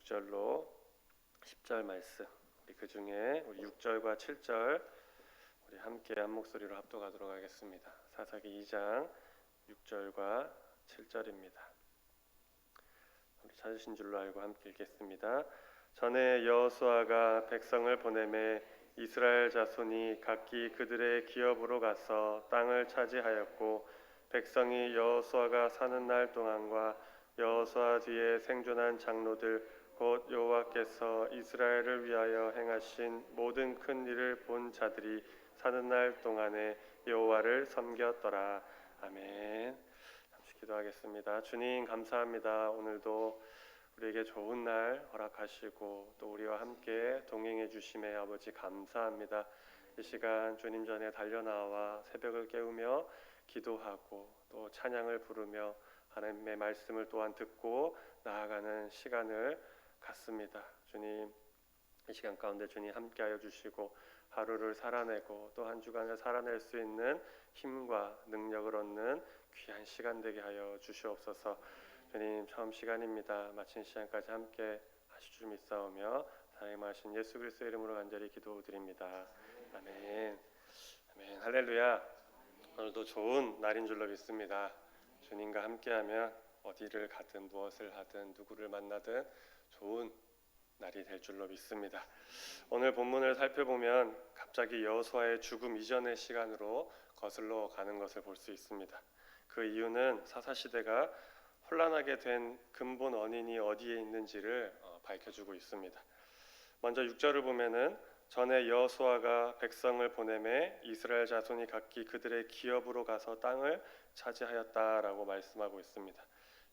6절로 10절 말씀, 우리 그 중에 우리 6절과 7절 우리 함께 한 목소리로 합독하도록 하겠습니다. 사사기 2장 6절과 7절입니다. 우리 찾으신 줄로 알고 함께 읽겠습니다. 전에 여호수아가 백성을 보내매 이스라엘 자손이 각기 그들의 기업으로 가서 땅을 차지하였고, 백성이 여호수아가 사는 날 동안과 여호수아 뒤에 생존한 장로들 곧 여호와께서 이스라엘을 위하여 행하신 모든 큰 일을 본 자들이 사는 날 동안에 여호와를 섬겼더라. 아멘. 잠시 기도하겠습니다. 주님 감사합니다. 오늘도 우리에게 좋은 날 허락하시고 또 우리와 함께 동행해 주심에 아버지 감사합니다. 이 시간 주님 전에 달려나와 새벽을 깨우며 기도하고 또 찬양을 부르며 하나님의 말씀을 또한 듣고 나아가는 시간을 갖습니다. 주님, 이 시간 가운데 주님 함께하여 주시고 하루를 살아내고 또 한 주간을 살아낼 수 있는 힘과 능력을 얻는 귀한 시간 되게 하여 주시옵소서. 주님, 처음 시간입니다. 마친 시간까지 함께 하실 줄 믿사오며 사랑하신 예수 그리스도의 이름으로 간절히 기도드립니다. 아멘. 아멘. 할렐루야. 오늘도 좋은 날인 줄로 믿습니다. 주님과 함께하면 어디를 가든 무엇을 하든 누구를 만나든 좋은 날이 될 줄로 믿습니다. 오늘 본문을 살펴보면 갑자기 여호수아의 죽음 이전의 시간으로 거슬러 가는 것을 볼 수 있습니다. 그 이유는 사사시대가 혼란하게 된 근본 원인이 어디에 있는지를 밝혀주고 있습니다. 먼저 6절을 보면은 전에 여호수아가 백성을 보내매 이스라엘 자손이 각기 그들의 기업으로 가서 땅을 차지하였다라고 말씀하고 있습니다.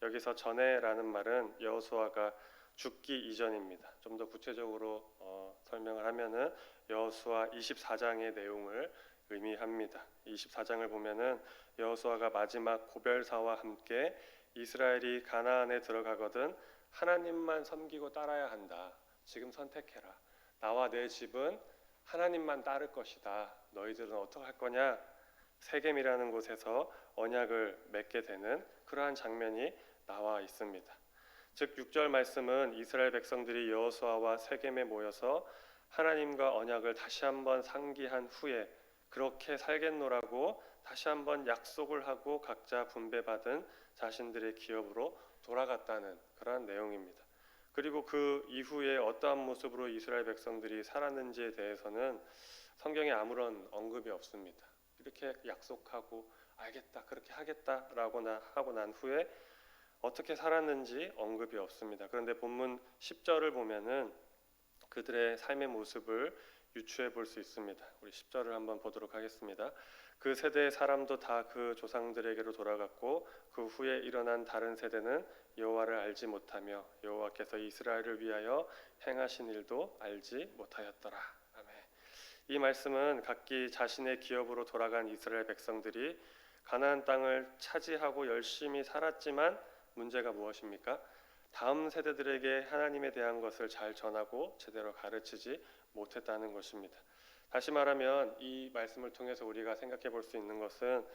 여기서 전에라는 말은 여호수아가 죽기 이전입니다. 좀 더 구체적으로 설명을 하면은 여호수아 24장의 내용을 의미합니다. 24장을 보면은 여호수아가 마지막 고별사와 함께 이스라엘이 가나안에 들어가거든 하나님만 섬기고 따라야 한다. 지금 선택해라. 나와 내 집은 하나님만 따를 것이다. 너희들은 어떻게 할 거냐? 세겜이라는 곳에서 언약을 맺게 되는 그러한 장면이 나와 있습니다. 즉 6절 말씀은 이스라엘 백성들이 여호수아와 세겜에 모여서 하나님과 언약을 다시 한번 상기한 후에 그렇게 살겠노라고 다시 한번 약속을 하고 각자 분배받은 자신들의 기업으로 돌아갔다는 그러한 내용입니다. 그리고 그 이후에 어떠한 모습으로 이스라엘 백성들이 살았는지에 대해서는 성경에 아무런 언급이 없습니다. 이렇게 약속하고 알겠다 그렇게 하겠다라고 하고 난 후에 어떻게 살았는지 언급이 없습니다. 그런데 본문 10절을 보면은 그들의 삶의 모습을 유추해 볼 수 있습니다. 우리 10절을 한번 보도록 하겠습니다. 그 세대의 사람도 다 그 조상들에게로 돌아갔고 그 후에 일어난 다른 세대는 여호와를 알지 못하며 여호와께서 이스라엘을 위하여 행하신 일도 알지 못하였더라. 아멘. 이 말씀은 각기 자신의 기업으로 돌아간 이스라엘 백성들이 가나안 땅을 차지하고 열심히 살았지만 문제가 무엇입니까? 다음 세대들에게 하나님에 대한 것을 잘 전하고 제대로 가르치지 못했다는 것입니다. 다시 말하면 이 말씀을 통해서 우리가 생각해 볼 수 있는 것은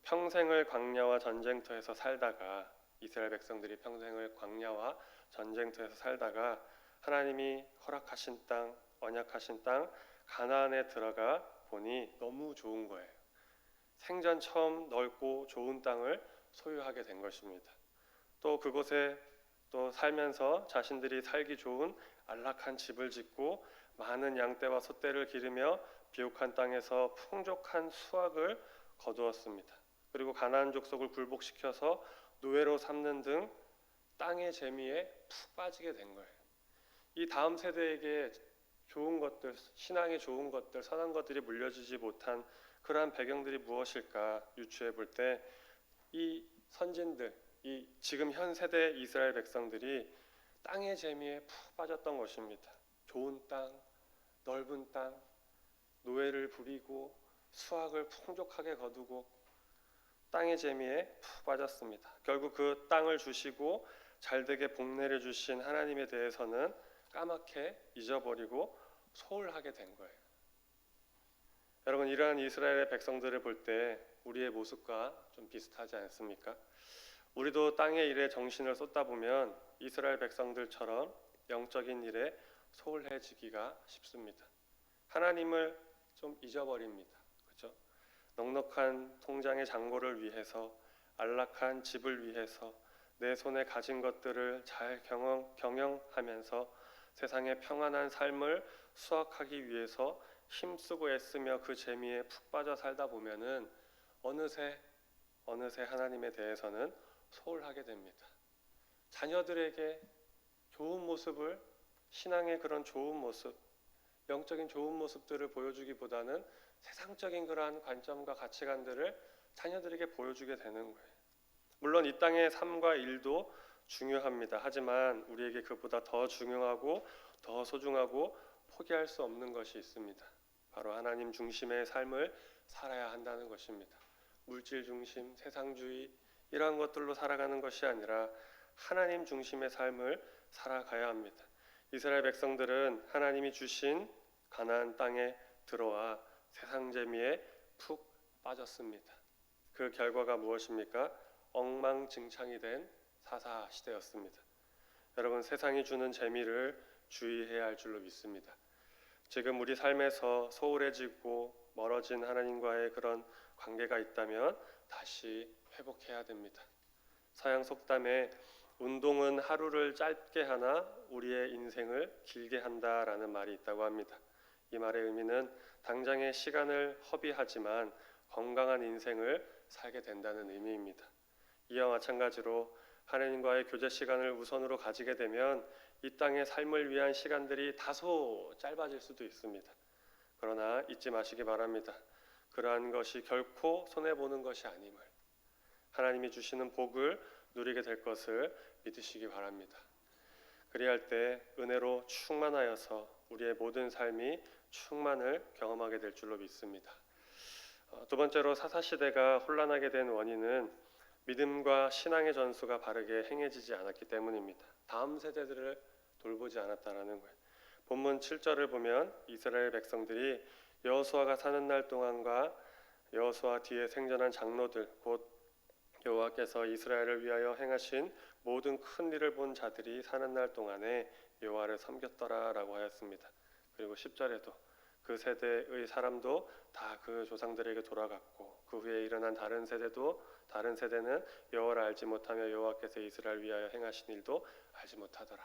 평생을 광야와 전쟁터에서 살다가 이스라엘 백성들이 평생을 광야와 전쟁터에서 살다가 하나님이 허락하신 땅, 언약하신 땅 가나안에 들어가 보니 너무 좋은 거예요. 생전 처음 넓고 좋은 땅을 소유하게 된 것입니다. 또 그곳에 또 살면서 자신들이 살기 좋은 안락한 집을 짓고 많은 양떼와 소떼를 기르며 비옥한 땅에서 풍족한 수확을 거두었습니다. 그리고 가나안 족속을 굴복시켜서 노예로 삼는 등 땅의 재미에 푹 빠지게 된 거예요. 이 다음 세대에게 좋은 것들, 신앙의 좋은 것들, 선한 것들이 물려주지 못한 그러한 배경들이 무엇일까 유추해 볼 때 이 선진들, 이 지금 현 세대 이스라엘 백성들이 땅의 재미에 푹 빠졌던 것입니다. 좋은 땅, 넓은 땅, 노예를 부리고 수확을 풍족하게 거두고 땅의 재미에 푹 빠졌습니다. 결국 그 땅을 주시고 잘되게 복내려 주신 하나님에 대해서는 까맣게 잊어버리고 소홀하게 된 거예요. 여러분, 이러한 이스라엘의 백성들을 볼 때 우리의 모습과 좀 비슷하지 않습니까? 우리도 땅의 일에 정신을 쏟다 보면 이스라엘 백성들처럼 영적인 일에 소홀해지기가 쉽습니다. 하나님을 좀 잊어버립니다. 그렇죠? 넉넉한 통장의 잔고를 위해서, 안락한 집을 위해서, 내 손에 가진 것들을 잘 경영하면서 세상의 평안한 삶을 수확하기 위해서 힘쓰고 애쓰며 그 재미에 푹 빠져 살다 보면은 어느새 하나님에 대해서는 소홀하게 됩니다. 자녀들에게 좋은 모습을, 신앙의 그런 좋은 모습, 영적인 좋은 모습들을 보여주기보다는 세상적인 그러한 관점과 가치관들을 자녀들에게 보여주게 되는 거예요. 물론 이 땅의 삶과 일도 중요합니다. 하지만 우리에게 그보다 더 중요하고 더 소중하고 포기할 수 없는 것이 있습니다. 바로 하나님 중심의 삶을 살아야 한다는 것입니다. 물질 중심, 세상주의 이러한 것들로 살아가는 것이 아니라 하나님 중심의 삶을 살아가야 합니다. 이스라엘 백성들은 하나님이 주신 가나안 땅에 들어와 세상 재미에 푹 빠졌습니다. 그 결과가 무엇입니까? 엉망진창이 된 사사시대였습니다. 여러분, 세상이 주는 재미를 주의해야 할 줄로 믿습니다. 지금 우리 삶에서 소홀해지고 멀어진 하나님과의 그런 관계가 있다면 다시 회복해야 됩니다. 서양 속담에 운동은 하루를 짧게 하나 우리의 인생을 길게 한다라는 말이 있다고 합니다. 이 말의 의미는 당장의 시간을 허비하지만 건강한 인생을 살게 된다는 의미입니다. 이와 마찬가지로 하나님과의 교제 시간을 우선으로 가지게 되면 이 땅의 삶을 위한 시간들이 다소 짧아질 수도 있습니다. 그러나 잊지 마시기 바랍니다. 그러한 것이 결코 손해보는 것이 아님을, 하나님이 주시는 복을 누리게 될 것을 믿으시기 바랍니다. 그리할 때 은혜로 충만하여서 우리의 모든 삶이 충만을 경험하게 될 줄로 믿습니다. 두 번째로 사사시대가 혼란하게 된 원인은 믿음과 신앙의 전수가 바르게 행해지지 않았기 때문입니다. 다음 세대들을 돌보지 않았다라는 거예요. 본문 7절을 보면 이스라엘 백성들이 여호수아가 사는 날 동안과 여호수아 뒤에 생전한 장로들, 곧 여호와께서 이스라엘을 위하여 행하신 모든 큰 일을 본 자들이 사는 날 동안에 여호와를 섬겼더라라고 하였습니다. 그리고 10절에도 그 세대의 사람도 다 그 조상들에게 돌아갔고 그 후에 일어난 다른 세대는 여호와를 알지 못하며 여호와께서 이스라엘 위하여 행하신 일도 알지 못하더라.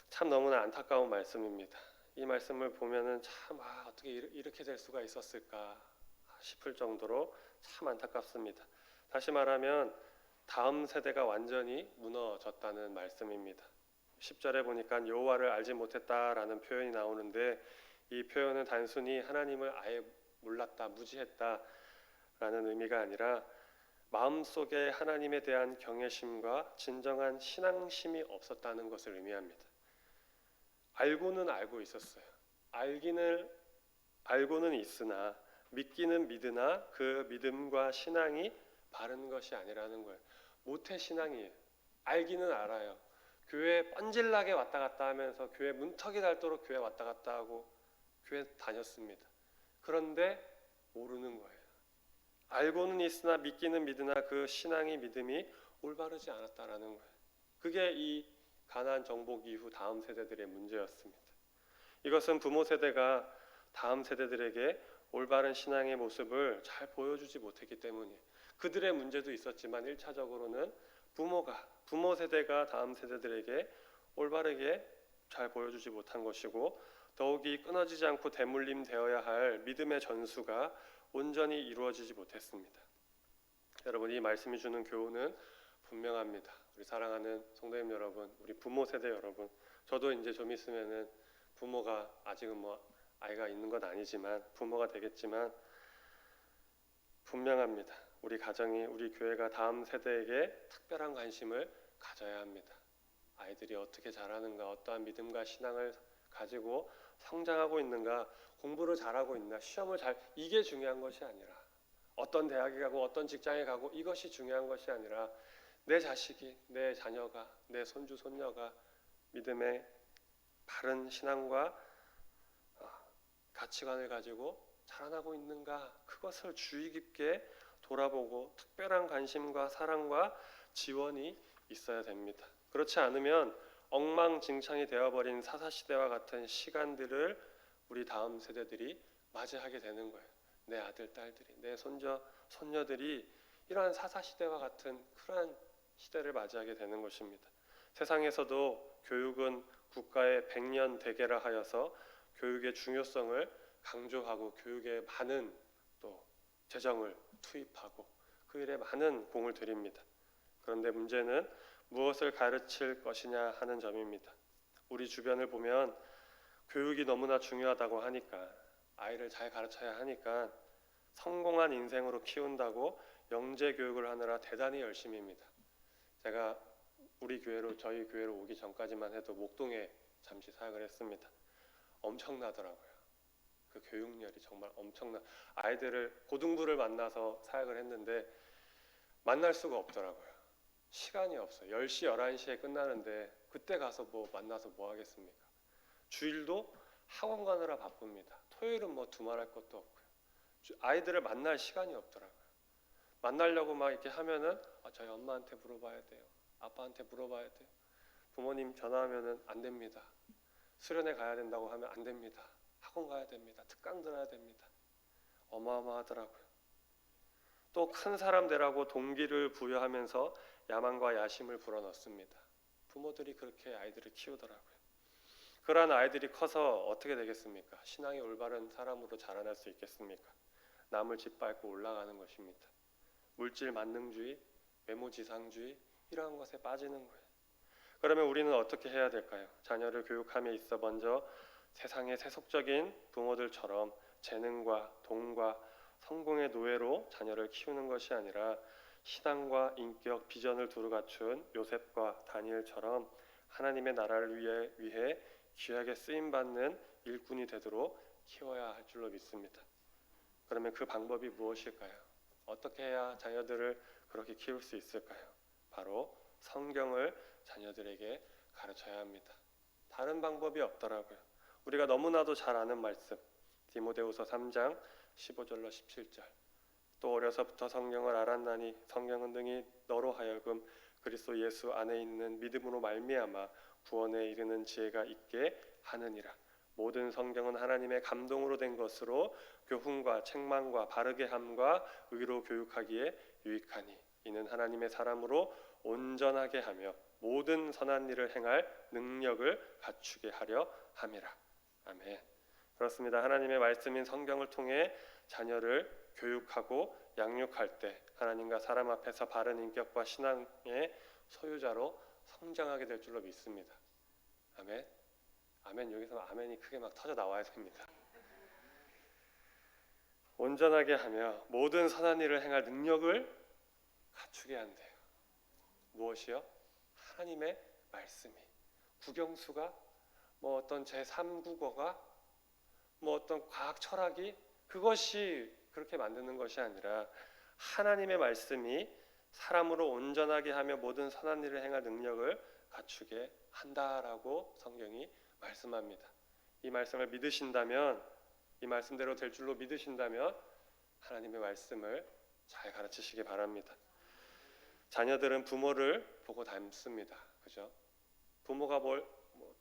참 너무나 안타까운 말씀입니다. 이 말씀을 보면은 참 어떻게 이렇게 될 수가 있었을까 싶을 정도로 참 안타깝습니다. 다시 말하면 다음 세대가 완전히 무너졌다는 말씀입니다. 10절에 보니까 여호와를 알지 못했다라는 표현이 나오는데 이 표현은 단순히 하나님을 아예 몰랐다, 무지했다라는 의미가 아니라 마음속에 하나님에 대한 경외심과 진정한 신앙심이 없었다는 것을 의미합니다. 알고는 알고 있었어요. 알고는 있으나 믿기는 믿으나 그 믿음과 신앙이 바른 것이 아니라는 거예요. 모태신앙이에요. 알기는 알아요. 교회 뻔질나게 왔다 갔다 하면서 교회 문턱이 닳도록 교회 왔다 갔다 하고 교회 다녔습니다. 그런데 모르는 거예요. 알고는 있으나 믿기는 믿으나 그 신앙이 믿음이 올바르지 않았다라는 거예요. 그게 이 가나안 정복 이후 다음 세대들의 문제였습니다. 이것은 부모 세대가 다음 세대들에게 올바른 신앙의 모습을 잘 보여주지 못했기 때문이에요. 그들의 문제도 있었지만 1차적으로는 부모 세대가 다음 세대들에게 올바르게 잘 보여주지 못한 것이고 더욱이 끊어지지 않고 대물림 되어야 할 믿음의 전수가 온전히 이루어지지 못했습니다. 여러분, 이 말씀이 주는 교훈은 분명합니다. 우리 사랑하는 성도님 여러분, 우리 부모 세대 여러분, 저도 이제 좀 있으면은 부모가 아직은 아이가 있는 건 아니지만 부모가 되겠지만 분명합니다. 우리 가정이, 우리 교회가 다음 세대에게 특별한 관심을 가져야 합니다. 아이들이 어떻게 자라는가, 어떠한 믿음과 신앙을 가지고 성장하고 있는가, 공부를 잘하고 있나, 시험을 이게 중요한 것이 아니라 어떤 대학에 가고 어떤 직장에 가고 이것이 중요한 것이 아니라 내 자식이, 내 자녀가, 내 손주 손녀가 믿음의 바른 신앙과 가치관을 가지고 자라나고 있는가, 그것을 주의 깊게 돌아보고 특별한 관심과 사랑과 지원이 있어야 됩니다. 그렇지 않으면 엉망진창이 되어버린 사사시대와 같은 시간들을 우리 다음 세대들이 맞이하게 되는 거예요. 내 아들, 딸들이, 내 손녀들이 이러한 사사시대와 같은 그러한 시대를 맞이하게 되는 것입니다. 세상에서도 교육은 국가의 백년 대계라 하여서 교육의 중요성을 강조하고 교육에 많은 또 재정을 투입하고 그 일에 많은 공을 들입니다. 그런데 문제는 무엇을 가르칠 것이냐 하는 점입니다. 우리 주변을 보면 교육이 너무나 중요하다고 하니까, 아이를 잘 가르쳐야 하니까 성공한 인생으로 키운다고 영재 교육을 하느라 대단히 열심입니다. 제가 저희 교회로 오기 전까지만 해도 목동에 잠시 사역을 했습니다. 엄청나더라고요. 그 교육열이 정말 아이들을 고등부를 만나서 사역을 했는데 만날 수가 없더라고요. 시간이 없어요. 10시, 11시에 끝나는데 그때 가서 만나서 뭐 하겠습니까? 주일도 학원 가느라 바쁩니다. 토요일은 두말할 것도 없고요. 아이들을 만날 시간이 없더라고요. 만나려고 막 이렇게 하면은 저희 엄마한테 물어봐야 돼요. 아빠한테 물어봐야 돼요. 부모님 전화하면은 안 됩니다. 수련회 가야 된다고 하면 안 됩니다. 학원 가야 됩니다. 특강 들어야 됩니다. 어마어마하더라고요. 또 큰 사람 되라고 동기를 부여하면서 야망과 야심을 불어넣습니다. 부모들이 그렇게 아이들을 키우더라고요. 그러한 아이들이 커서 어떻게 되겠습니까? 신앙이 올바른 사람으로 자라날 수 있겠습니까? 남을 짓밟고 올라가는 것입니다. 물질 만능주의, 외모지상주의 이러한 것에 빠지는 거예요. 그러면 우리는 어떻게 해야 될까요? 자녀를 교육함에 있어 먼저 세상의 세속적인 부모들처럼 재능과 돈과 성공의 노예로 자녀를 키우는 것이 아니라 신앙과 인격, 비전을 두루 갖춘 요셉과 다니엘처럼 하나님의 나라를 위해 귀하게 쓰임받는 일꾼이 되도록 키워야 할 줄로 믿습니다. 그러면 그 방법이 무엇일까요? 어떻게 해야 자녀들을 그렇게 키울 수 있을까요? 바로 성경을 자녀들에게 가르쳐야 합니다. 다른 방법이 없더라고요. 우리가 너무나도 잘 아는 말씀, 디모데후서 3장 15절로 17절. 또 어려서부터 성경을 알았나니 성경은 능히 너로 하여금 그리스도 예수 안에 있는 믿음으로 말미암아 구원에 이르는 지혜가 있게 하느니라. 모든 성경은 하나님의 감동으로 된 것으로 교훈과 책망과 바르게 함과 의로 교육하기에 유익하니 이는 하나님의 사람으로 온전하게 하며 모든 선한 일을 행할 능력을 갖추게 하려 함이라. 아멘. 그렇습니다. 하나님의 말씀인 성경을 통해 자녀를 교육하고 양육할 때 하나님과 사람 앞에서 바른 인격과 신앙의 소유자로 성장하게 될 줄로 믿습니다. 아멘. 아멘. 여기서 아멘이 크게 터져 나와야 됩니다. 온전하게 하며 모든 선한 일을 행할 능력을 갖추게 한대요. 무엇이요? 하나님의 말씀이. 국영수가 어떤 제3국어가 어떤 과학 철학이 그것이 그렇게 만드는 것이 아니라 하나님의 말씀이 사람으로 온전하게 하며 모든 선한 일을 행할 능력을 갖추게 한다라고 성경이 말씀합니다. 이 말씀을 믿으신다면, 이 말씀대로 될 줄로 믿으신다면 하나님의 말씀을 잘 가르치시기 바랍니다. 자녀들은 부모를 보고 닮습니다. 그죠? 부모가 뭘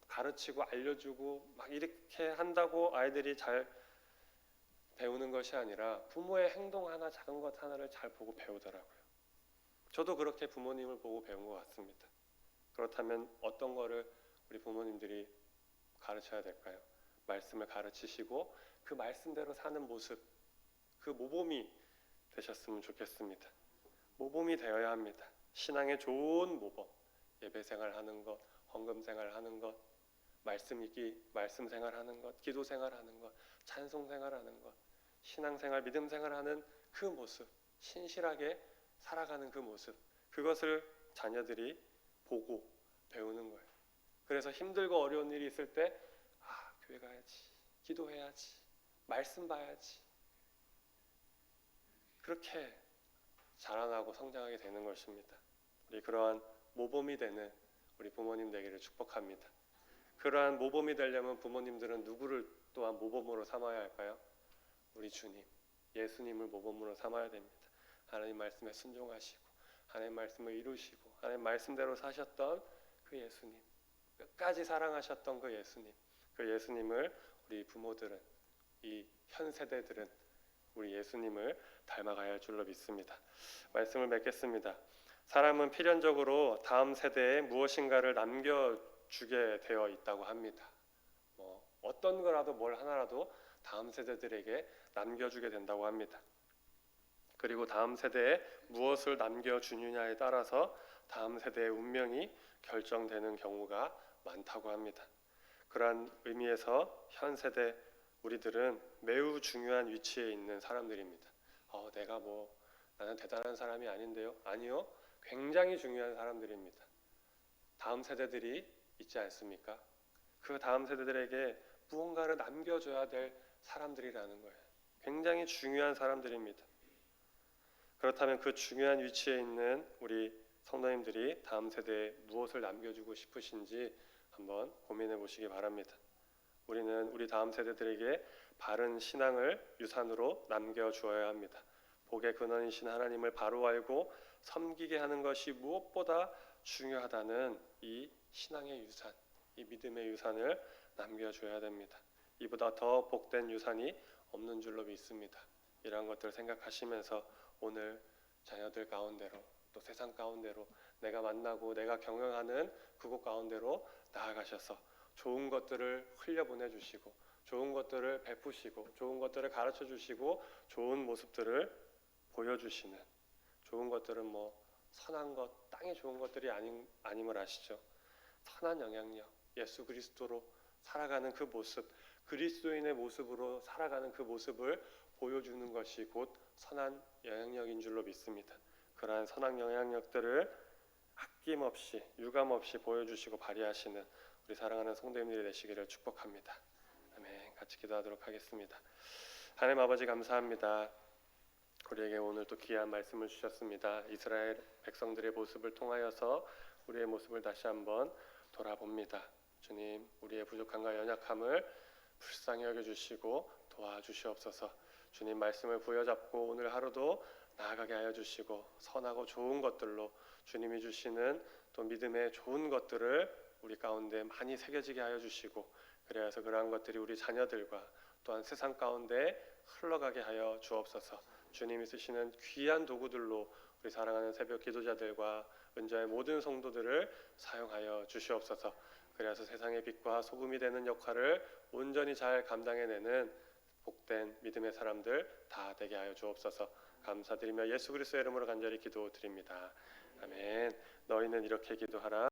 가르치고 알려주고 막 이렇게 한다고 아이들이 잘 배우는 것이 아니라 부모의 행동 하나, 작은 것 하나를 잘 보고 배우더라고요. 저도 그렇게 부모님을 보고 배운 것 같습니다. 그렇다면 어떤 거를 우리 부모님들이 가르쳐야 될까요? 말씀을 가르치시고 그 말씀대로 사는 모습, 그 모범이 되셨으면 좋겠습니다. 모범이 되어야 합니다. 신앙의 좋은 모범, 예배 생활하는 것, 헌금 생활하는 것, 말씀 읽기, 말씀 생활하는 것, 기도 생활하는 것, 찬송 생활하는 것, 신앙 생활, 믿음 생활하는 그 모습, 신실하게 살아가는 그 모습, 그것을 자녀들이 보고 배우는 거예요. 그래서 힘들고 어려운 일이 있을 때 교회 가야지, 기도해야지, 말씀 봐야지, 그렇게 자라나고 성장하게 되는 것입니다. 우리 그러한 모범이 되는 우리 부모님 되기를 축복합니다. 그러한 모범이 되려면 부모님들은 누구를 또한 모범으로 삼아야 할까요? 우리 주님, 예수님을 모범으로 삼아야 됩니다. 하나님 말씀에 순종하시고 하나님 말씀을 이루시고 하나님 말씀대로 사셨던 그 예수님, 끝까지 사랑하셨던 그 예수님을 우리 부모들은, 이 현 세대들은 우리 예수님을 닮아가야 할 줄로 믿습니다. 말씀을 맺겠습니다. 사람은 필연적으로 다음 세대에 무엇인가를 남겨주게 되어 있다고 합니다. 어떤 거라도 뭘 하나라도 다음 세대들에게 남겨주게 된다고 합니다. 그리고 다음 세대에 무엇을 남겨주느냐에 따라서 다음 세대의 운명이 결정되는 경우가 많다고 합니다. 그러한 의미에서 현 세대 우리들은 매우 중요한 위치에 있는 사람들입니다. 나는 대단한 사람이 아닌데요? 아니요, 굉장히 중요한 사람들입니다. 다음 세대들이 있지 않습니까? 그 다음 세대들에게 무언가를 남겨줘야 될 사람들이라는 거예요. 굉장히 중요한 사람들입니다. 그렇다면 그 중요한 위치에 있는 우리 성도님들이 다음 세대에 무엇을 남겨주고 싶으신지 한번 고민해 보시기 바랍니다. 우리는 우리 다음 세대들에게 바른 신앙을 유산으로 남겨주어야 합니다. 복의 근원이신 하나님을 바로 알고 섬기게 하는 것이 무엇보다 중요하다는 이 신앙의 유산, 이 믿음의 유산을 남겨줘야 됩니다. 이보다 더 복된 유산이 없는 줄로 믿습니다. 이러한 것들을 생각하시면서 오늘 자녀들 가운데로, 또 세상 가운데로, 내가 만나고 내가 경영하는 그곳 가운데로 나아가셔서 좋은 것들을 흘려보내주시고, 좋은 것들을 베푸시고, 좋은 것들을 가르쳐주시고, 좋은 모습들을 보여주시는, 좋은 것들은 선한 것, 땅에 좋은 것들이 아님을 아시죠? 선한 영향력, 예수 그리스도로 살아가는 그 모습, 그리스도인의 모습으로 살아가는 그 모습을 보여주는 것이 곧 선한 영향력인 줄로 믿습니다. 그러한 선한 영향력들을 아낌없이 유감없이 보여주시고 발휘하시는 우리 사랑하는 성도님들이 되시기를 축복합니다. 아멘. 같이 기도하도록 하겠습니다. 하나님 아버지 감사합니다. 우리에게 오늘 또 귀한 말씀을 주셨습니다. 이스라엘 백성들의 모습을 통하여서 우리의 모습을 다시 한번 돌아봅니다. 주님, 우리의 부족함과 연약함을 불쌍히 여겨주시고 도와주시옵소서. 주님 말씀을 부여잡고 오늘 하루도 나아가게 하여 주시고, 선하고 좋은 것들로 주님이 주시는 또 믿음의 좋은 것들을 우리 가운데 많이 새겨지게 하여 주시고, 그래서 그러한 것들이 우리 자녀들과 또한 세상 가운데 흘러가게 하여 주옵소서. 주님이 쓰시는 귀한 도구들로 우리 사랑하는 새벽 기도자들과 은좌의 모든 성도들을 사용하여 주시옵소서. 그래서 세상의 빛과 소금이 되는 역할을 온전히 잘 감당해내는 복된 믿음의 사람들 다 되게 하여 주옵소서. 감사드리며 예수 그리스도의 이름으로 간절히 기도드립니다. 아멘. 너희는 이렇게 기도하라.